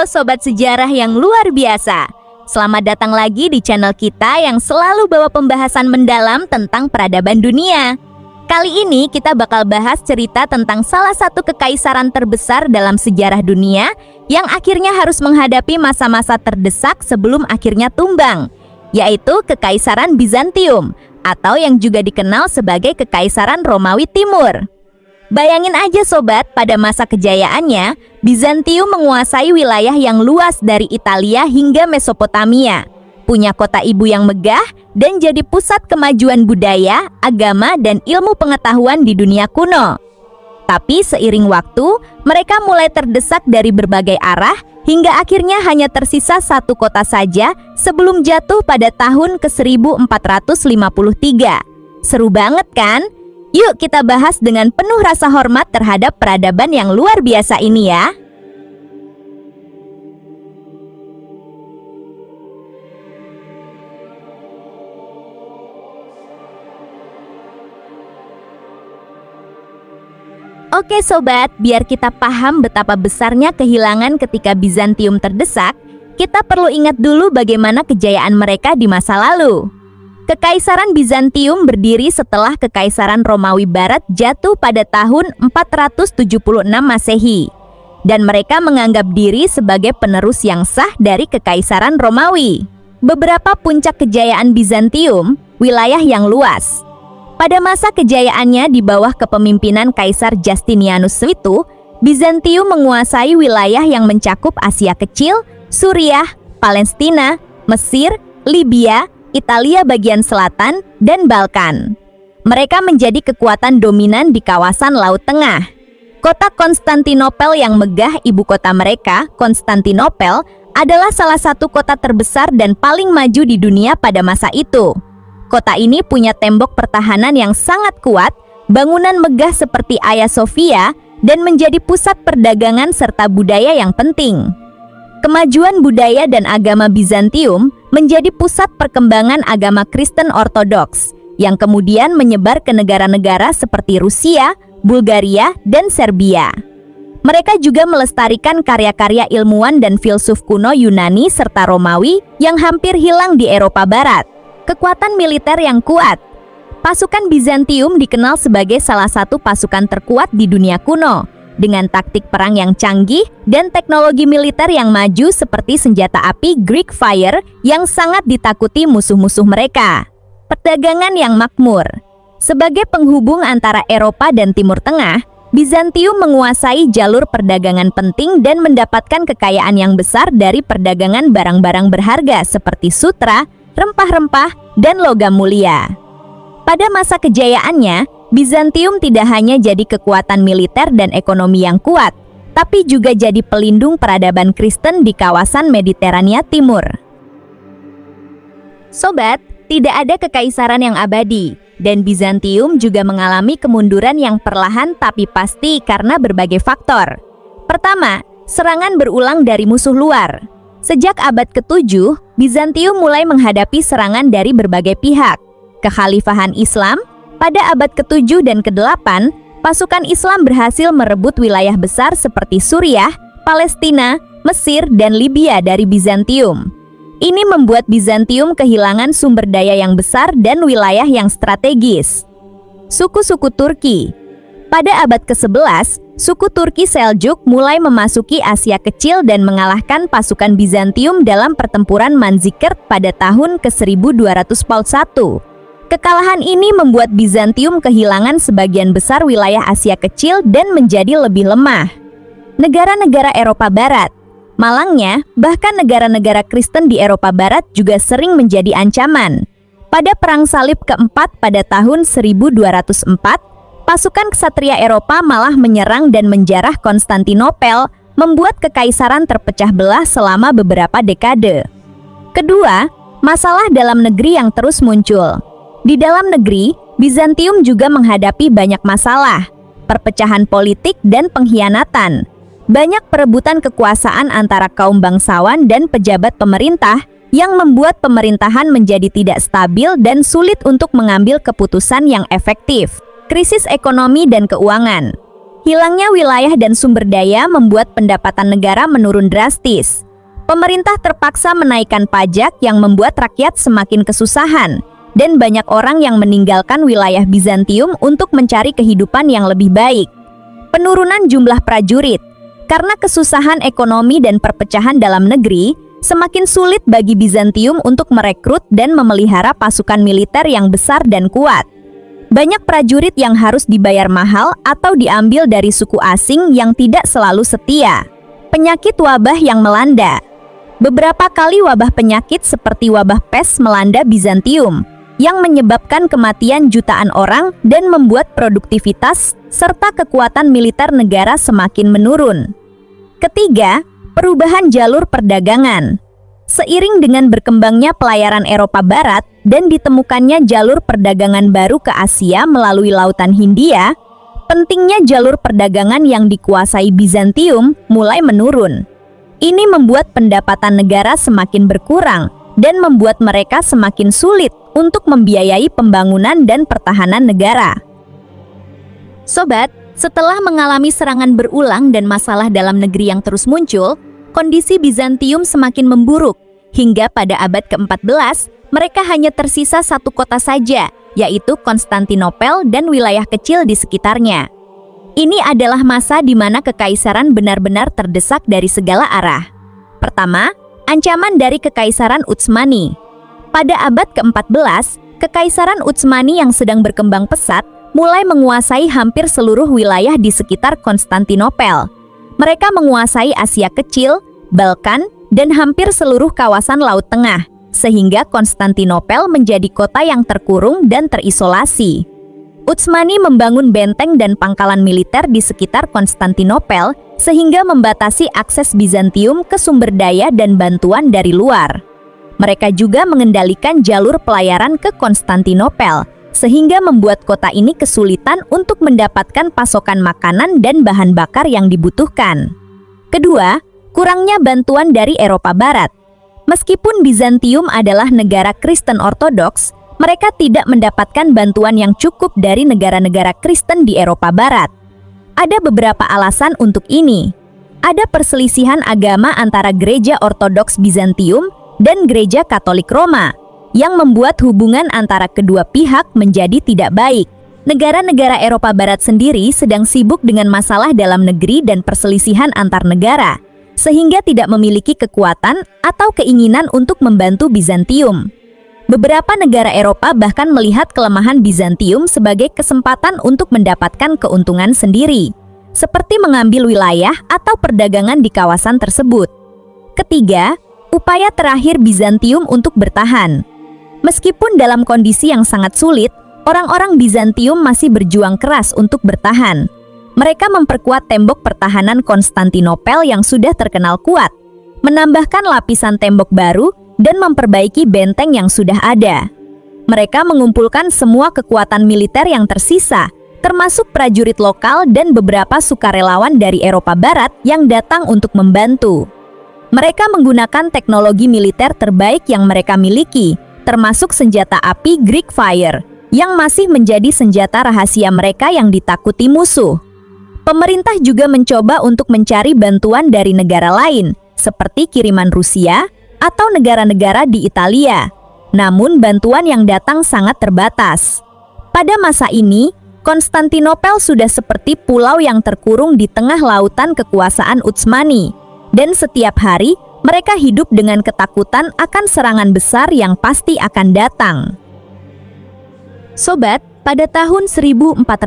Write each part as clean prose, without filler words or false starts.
Sobat Sejarah yang luar biasa. Selamat datang lagi di channel kita yang selalu bawa pembahasan mendalam tentang peradaban dunia. Kali ini kita bakal bahas cerita tentang salah satu kekaisaran terbesar dalam sejarah dunia yang akhirnya harus menghadapi masa-masa terdesak sebelum akhirnya tumbang, yaitu Kekaisaran Bizantium atau yang juga dikenal sebagai Kekaisaran Romawi Timur. Bayangin aja sobat, pada masa kejayaannya, Bizantium menguasai wilayah yang luas dari Italia hingga Mesopotamia, punya kota ibu yang megah, dan jadi pusat kemajuan budaya, agama, dan ilmu pengetahuan di dunia kuno. Tapi seiring waktu, mereka mulai terdesak dari berbagai arah, hingga akhirnya hanya tersisa satu kota saja sebelum jatuh pada tahun ke-1453. Seru banget kan? Yuk kita bahas dengan penuh rasa hormat terhadap peradaban yang luar biasa ini ya. Oke sobat, biar kita paham betapa besarnya kehilangan ketika Bizantium terdesak, kita perlu ingat dulu bagaimana kejayaan mereka di masa lalu. Kekaisaran Bizantium berdiri setelah Kekaisaran Romawi Barat jatuh pada tahun 476 Masehi, dan mereka menganggap diri sebagai penerus yang sah dari Kekaisaran Romawi. Beberapa puncak kejayaan Bizantium, wilayah yang luas. Pada masa kejayaannya di bawah kepemimpinan Kaisar Justinianus itu, Bizantium menguasai wilayah yang mencakup Asia Kecil, Suriah, Palestina, Mesir, Libya, Italia bagian selatan, dan Balkan. Mereka menjadi kekuatan dominan di kawasan Laut Tengah. Kota Konstantinopel yang megah ibu kota mereka, Konstantinopel, adalah salah satu kota terbesar dan paling maju di dunia pada masa itu. Kota ini punya tembok pertahanan yang sangat kuat, bangunan megah seperti Hagia Sophia, dan menjadi pusat perdagangan serta budaya yang penting. Kemajuan budaya dan agama Bizantium menjadi pusat perkembangan agama Kristen Ortodoks, yang kemudian menyebar ke negara-negara seperti Rusia, Bulgaria, dan Serbia. Mereka juga melestarikan karya-karya ilmuwan dan filsuf kuno Yunani serta Romawi yang hampir hilang di Eropa Barat. Kekuatan militer yang kuat. Pasukan Bizantium dikenal sebagai salah satu pasukan terkuat di dunia kuno, dengan taktik perang yang canggih dan teknologi militer yang maju seperti senjata api Greek Fire yang sangat ditakuti musuh-musuh mereka. Perdagangan yang makmur. Sebagai penghubung antara Eropa dan Timur Tengah, Bizantium menguasai jalur perdagangan penting dan mendapatkan kekayaan yang besar dari perdagangan barang-barang berharga seperti sutra, rempah-rempah, dan logam mulia. Pada masa kejayaannya, Bizantium tidak hanya jadi kekuatan militer dan ekonomi yang kuat, tapi juga jadi pelindung peradaban Kristen di kawasan Mediterania Timur. Sobat, tidak ada kekaisaran yang abadi, dan Bizantium juga mengalami kemunduran yang perlahan tapi pasti karena berbagai faktor. Pertama, serangan berulang dari musuh luar. Sejak abad ke-7, Bizantium mulai menghadapi serangan dari berbagai pihak. Kekhalifahan Islam. Pada abad ke-7 dan ke-8, pasukan Islam berhasil merebut wilayah besar seperti Suriah, Palestina, Mesir, dan Libya dari Bizantium. Ini membuat Bizantium kehilangan sumber daya yang besar dan wilayah yang strategis. Suku-suku Turki. Pada abad ke-11, suku Turki Seljuk mulai memasuki Asia Kecil dan mengalahkan pasukan Bizantium dalam pertempuran Manzikert pada tahun ke-1241. Kekalahan ini membuat Bizantium kehilangan sebagian besar wilayah Asia Kecil dan menjadi lebih lemah. Negara-negara Eropa Barat. Malangnya, bahkan negara-negara Kristen di Eropa Barat juga sering menjadi ancaman. Pada Perang Salib keempat pada tahun 1204, pasukan ksatria Eropa malah menyerang dan menjarah Konstantinopel, membuat kekaisaran terpecah belah selama beberapa dekade. Kedua, masalah dalam negeri yang terus muncul. Di dalam negeri, Bizantium juga menghadapi banyak masalah, perpecahan politik dan pengkhianatan. Banyak perebutan kekuasaan antara kaum bangsawan dan pejabat pemerintah yang membuat pemerintahan menjadi tidak stabil dan sulit untuk mengambil keputusan yang efektif. Krisis ekonomi dan keuangan. Hilangnya wilayah dan sumber daya membuat pendapatan negara menurun drastis. Pemerintah terpaksa menaikkan pajak yang membuat rakyat semakin kesusahan, dan banyak orang yang meninggalkan wilayah Bizantium untuk mencari kehidupan yang lebih baik. Penurunan jumlah prajurit. Karena kesusahan ekonomi dan perpecahan dalam negeri, semakin sulit bagi Bizantium untuk merekrut dan memelihara pasukan militer yang besar dan kuat. Banyak prajurit yang harus dibayar mahal atau diambil dari suku asing yang tidak selalu setia. Penyakit wabah yang melanda. Beberapa kali wabah penyakit seperti wabah pes melanda Bizantium, yang menyebabkan kematian jutaan orang dan membuat produktivitas serta kekuatan militer negara semakin menurun. Ketiga, perubahan jalur perdagangan. Seiring dengan berkembangnya pelayaran Eropa Barat dan ditemukannya jalur perdagangan baru ke Asia melalui Lautan Hindia, pentingnya jalur perdagangan yang dikuasai Bizantium mulai menurun. Ini membuat pendapatan negara semakin berkurang dan membuat mereka semakin sulit untuk membiayai pembangunan dan pertahanan negara. Sobat, setelah mengalami serangan berulang dan masalah dalam negeri yang terus muncul, kondisi Bizantium semakin memburuk. Hingga pada abad ke-14, mereka hanya tersisa satu kota saja, yaitu Konstantinopel dan wilayah kecil di sekitarnya. Ini adalah masa di mana kekaisaran benar-benar terdesak dari segala arah. Pertama, ancaman dari Kekaisaran Utsmani. Pada abad ke-14, Kekaisaran Utsmani yang sedang berkembang pesat mulai menguasai hampir seluruh wilayah di sekitar Konstantinopel. Mereka menguasai Asia Kecil, Balkan, dan hampir seluruh kawasan Laut Tengah, sehingga Konstantinopel menjadi kota yang terkurung dan terisolasi. Utsmani membangun benteng dan pangkalan militer di sekitar Konstantinopel sehingga membatasi akses Bizantium ke sumber daya dan bantuan dari luar. Mereka juga mengendalikan jalur pelayaran ke Konstantinopel sehingga membuat kota ini kesulitan untuk mendapatkan pasokan makanan dan bahan bakar yang dibutuhkan. Kedua, kurangnya bantuan dari Eropa Barat. Meskipun Bizantium adalah negara Kristen Ortodoks, mereka tidak mendapatkan bantuan yang cukup dari negara-negara Kristen di Eropa Barat. Ada beberapa alasan untuk ini. Ada perselisihan agama antara Gereja Ortodoks Bizantium dan Gereja Katolik Roma, yang membuat hubungan antara kedua pihak menjadi tidak baik. Negara-negara Eropa Barat sendiri sedang sibuk dengan masalah dalam negeri dan perselisihan antar negara, sehingga tidak memiliki kekuatan atau keinginan untuk membantu Bizantium. Beberapa negara Eropa bahkan melihat kelemahan Bizantium sebagai kesempatan untuk mendapatkan keuntungan sendiri, seperti mengambil wilayah atau perdagangan di kawasan tersebut. Ketiga, upaya terakhir Bizantium untuk bertahan. Meskipun dalam kondisi yang sangat sulit, orang-orang Bizantium masih berjuang keras untuk bertahan. Mereka memperkuat tembok pertahanan Konstantinopel yang sudah terkenal kuat, menambahkan lapisan tembok baru, dan memperbaiki benteng yang sudah ada. Mereka mengumpulkan semua kekuatan militer yang tersisa, termasuk prajurit lokal dan beberapa sukarelawan dari Eropa Barat yang datang untuk membantu. Mereka menggunakan teknologi militer terbaik yang mereka miliki, termasuk senjata api Greek Fire, yang masih menjadi senjata rahasia mereka yang ditakuti musuh. Pemerintah juga mencoba untuk mencari bantuan dari negara lain, seperti kiriman Rusia, atau negara-negara di Italia. Namun bantuan yang datang sangat terbatas. Pada masa ini, Konstantinopel sudah seperti pulau yang terkurung di tengah lautan kekuasaan Utsmani, dan setiap hari mereka hidup dengan ketakutan akan serangan besar yang pasti akan datang. Sobat, pada tahun 1453,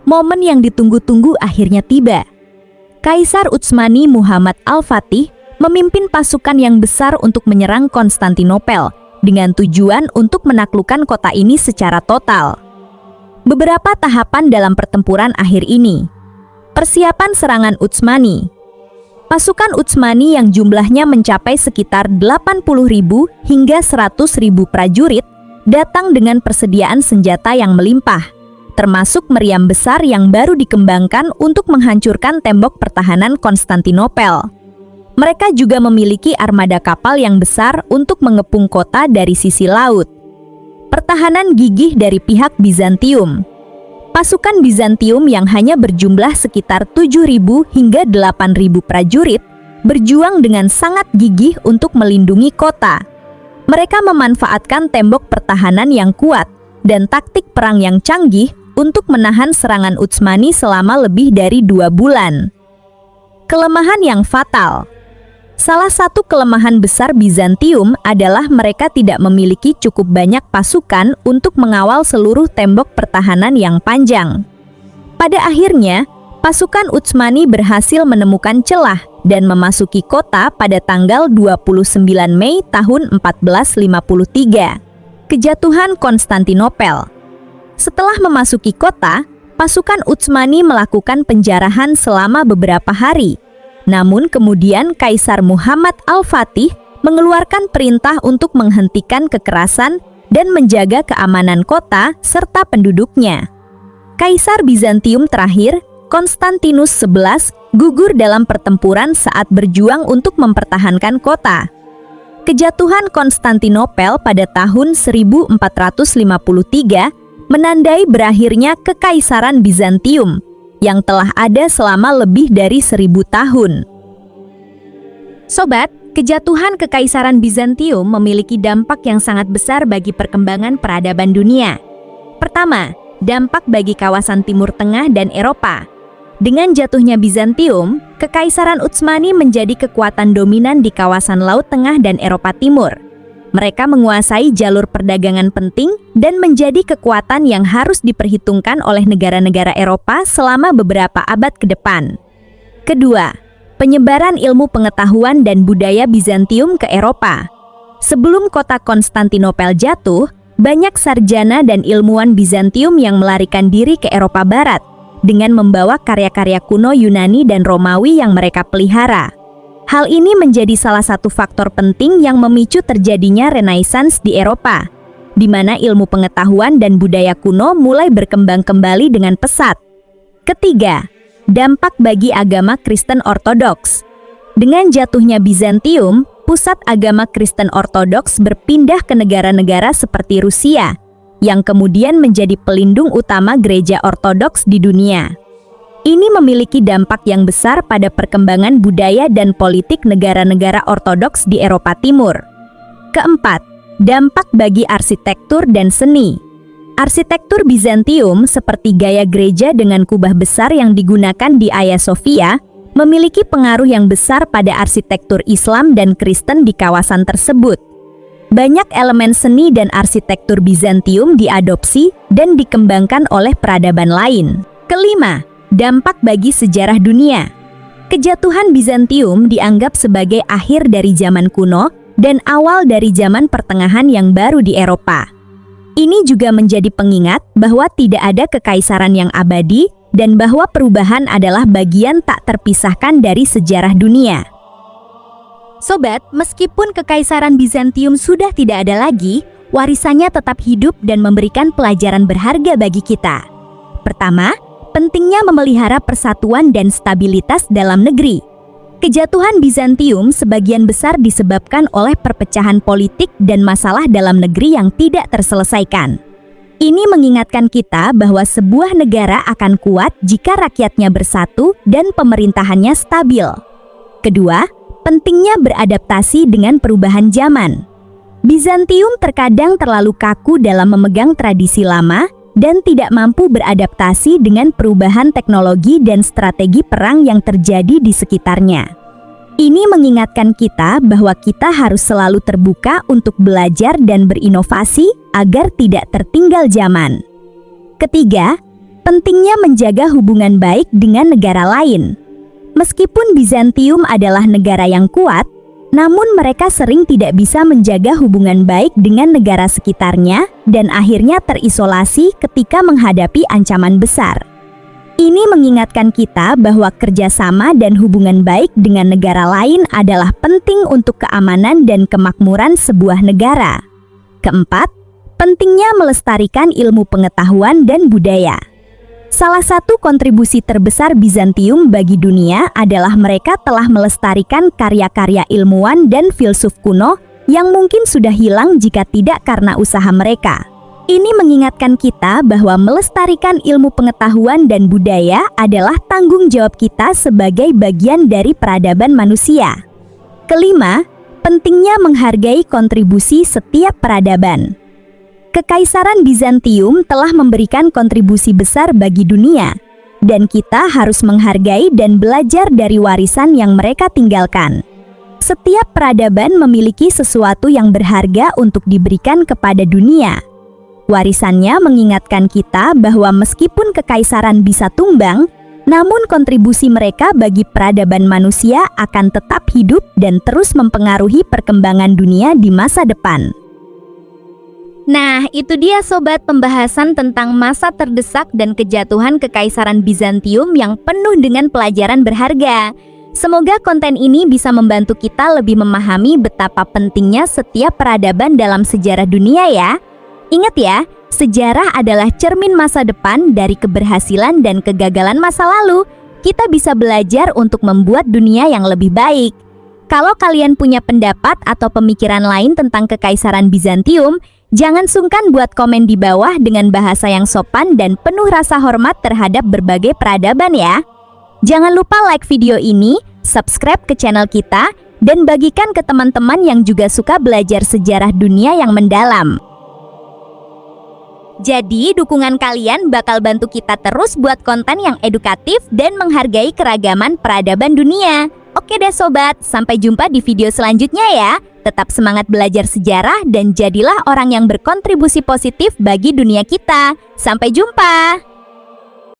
momen yang ditunggu-tunggu akhirnya tiba. Kaisar Utsmani Muhammad Al-Fatih memimpin pasukan yang besar untuk menyerang Konstantinopel dengan tujuan untuk menaklukkan kota ini secara total. Beberapa tahapan dalam pertempuran akhir ini. Persiapan serangan Utsmani. Pasukan Utsmani yang jumlahnya mencapai sekitar 80.000 hingga 100.000 prajurit datang dengan persediaan senjata yang melimpah, termasuk meriam besar yang baru dikembangkan untuk menghancurkan tembok pertahanan Konstantinopel. Mereka juga memiliki armada kapal yang besar untuk mengepung kota dari sisi laut. Pertahanan gigih dari pihak Bizantium. Pasukan Bizantium yang hanya berjumlah sekitar 7.000 hingga 8.000 prajurit berjuang dengan sangat gigih untuk melindungi kota. Mereka memanfaatkan tembok pertahanan yang kuat dan taktik perang yang canggih untuk menahan serangan Utsmani selama lebih dari 2 bulan. Kelemahan yang fatal. Salah satu kelemahan besar Bizantium adalah mereka tidak memiliki cukup banyak pasukan untuk mengawal seluruh tembok pertahanan yang panjang. Pada akhirnya, pasukan Utsmani berhasil menemukan celah dan memasuki kota pada tanggal 29 Mei tahun 1453. Kejatuhan Konstantinopel. Setelah memasuki kota, pasukan Utsmani melakukan penjarahan selama beberapa hari. Namun kemudian Kaisar Muhammad Al-Fatih mengeluarkan perintah untuk menghentikan kekerasan dan menjaga keamanan kota serta penduduknya. Kaisar Bizantium terakhir, Konstantinus XI, gugur dalam pertempuran saat berjuang untuk mempertahankan kota. Kejatuhan Konstantinopel pada tahun 1453 menandai berakhirnya Kekaisaran Bizantium yang telah ada selama lebih dari 1000 tahun. Sobat, kejatuhan Kekaisaran Bizantium memiliki dampak yang sangat besar bagi perkembangan peradaban dunia. Pertama, dampak bagi kawasan Timur Tengah dan Eropa. Dengan jatuhnya Bizantium, Kekaisaran Utsmani menjadi kekuatan dominan di kawasan Laut Tengah dan Eropa Timur. Mereka menguasai jalur perdagangan penting dan menjadi kekuatan yang harus diperhitungkan oleh negara-negara Eropa selama beberapa abad ke depan. Kedua, penyebaran ilmu pengetahuan dan budaya Bizantium ke Eropa. Sebelum kota Konstantinopel jatuh, banyak sarjana dan ilmuwan Bizantium yang melarikan diri ke Eropa Barat dengan membawa karya-karya kuno Yunani dan Romawi yang mereka pelihara. Hal ini menjadi salah satu faktor penting yang memicu terjadinya Renaissance di Eropa, di mana ilmu pengetahuan dan budaya kuno mulai berkembang kembali dengan pesat. Ketiga, dampak bagi agama Kristen Ortodoks. Dengan jatuhnya Bizantium, pusat agama Kristen Ortodoks berpindah ke negara-negara seperti Rusia, yang kemudian menjadi pelindung utama gereja Ortodoks di dunia. Ini memiliki dampak yang besar pada perkembangan budaya dan politik negara-negara Ortodoks di Eropa Timur. Keempat, dampak bagi arsitektur dan seni. Arsitektur Bizantium seperti gaya gereja dengan kubah besar yang digunakan di Hagia Sophia memiliki pengaruh yang besar pada arsitektur Islam dan Kristen di kawasan tersebut. Banyak elemen seni dan arsitektur Bizantium diadopsi dan dikembangkan oleh peradaban lain. Kelima, dampak bagi sejarah dunia. Kejatuhan Bizantium dianggap sebagai akhir dari zaman kuno dan awal dari zaman pertengahan yang baru di Eropa. Ini juga menjadi pengingat bahwa tidak ada kekaisaran yang abadi dan bahwa perubahan adalah bagian tak terpisahkan dari sejarah dunia. Sobat, meskipun Kekaisaran Bizantium sudah tidak ada lagi, warisannya tetap hidup dan memberikan pelajaran berharga bagi kita. Pertama, pentingnya memelihara persatuan dan stabilitas dalam negeri. Kejatuhan Bizantium sebagian besar disebabkan oleh perpecahan politik dan masalah dalam negeri yang tidak terselesaikan. Ini mengingatkan kita bahwa sebuah negara akan kuat jika rakyatnya bersatu dan pemerintahannya stabil. Kedua, pentingnya beradaptasi dengan perubahan zaman. Bizantium terkadang terlalu kaku dalam memegang tradisi lama dan tidak mampu beradaptasi dengan perubahan teknologi dan strategi perang yang terjadi di sekitarnya. Ini mengingatkan kita bahwa kita harus selalu terbuka untuk belajar dan berinovasi agar tidak tertinggal zaman. Ketiga, pentingnya menjaga hubungan baik dengan negara lain. Meskipun Bizantium adalah negara yang kuat, namun mereka sering tidak bisa menjaga hubungan baik dengan negara sekitarnya dan akhirnya terisolasi ketika menghadapi ancaman besar. Ini mengingatkan kita bahwa kerjasama dan hubungan baik dengan negara lain adalah penting untuk keamanan dan kemakmuran sebuah negara. Keempat, pentingnya melestarikan ilmu pengetahuan dan budaya. Salah satu kontribusi terbesar Bizantium bagi dunia adalah mereka telah melestarikan karya-karya ilmuwan dan filsuf kuno yang mungkin sudah hilang jika tidak karena usaha mereka. Ini mengingatkan kita bahwa melestarikan ilmu pengetahuan dan budaya adalah tanggung jawab kita sebagai bagian dari peradaban manusia. Kelima, pentingnya menghargai kontribusi setiap peradaban. Kekaisaran Bizantium telah memberikan kontribusi besar bagi dunia, dan kita harus menghargai dan belajar dari warisan yang mereka tinggalkan. Setiap peradaban memiliki sesuatu yang berharga untuk diberikan kepada dunia. Warisannya mengingatkan kita bahwa meskipun kekaisaran bisa tumbang, namun kontribusi mereka bagi peradaban manusia akan tetap hidup dan terus mempengaruhi perkembangan dunia di masa depan. Nah, itu dia sobat pembahasan tentang masa terdesak dan kejatuhan Kekaisaran Bizantium yang penuh dengan pelajaran berharga. Semoga konten ini bisa membantu kita lebih memahami betapa pentingnya setiap peradaban dalam sejarah dunia ya. Ingat ya, sejarah adalah cermin masa depan dari keberhasilan dan kegagalan masa lalu. Kita bisa belajar untuk membuat dunia yang lebih baik. Kalau kalian punya pendapat atau pemikiran lain tentang Kekaisaran Bizantium, jangan sungkan buat komen di bawah dengan bahasa yang sopan dan penuh rasa hormat terhadap berbagai peradaban ya. Jangan lupa like video ini, subscribe ke channel kita, dan bagikan ke teman-teman yang juga suka belajar sejarah dunia yang mendalam. Jadi, dukungan kalian bakal bantu kita terus buat konten yang edukatif dan menghargai keragaman peradaban dunia. Oke deh sobat, sampai jumpa di video selanjutnya ya. Tetap semangat belajar sejarah dan jadilah orang yang berkontribusi positif bagi dunia kita. Sampai jumpa!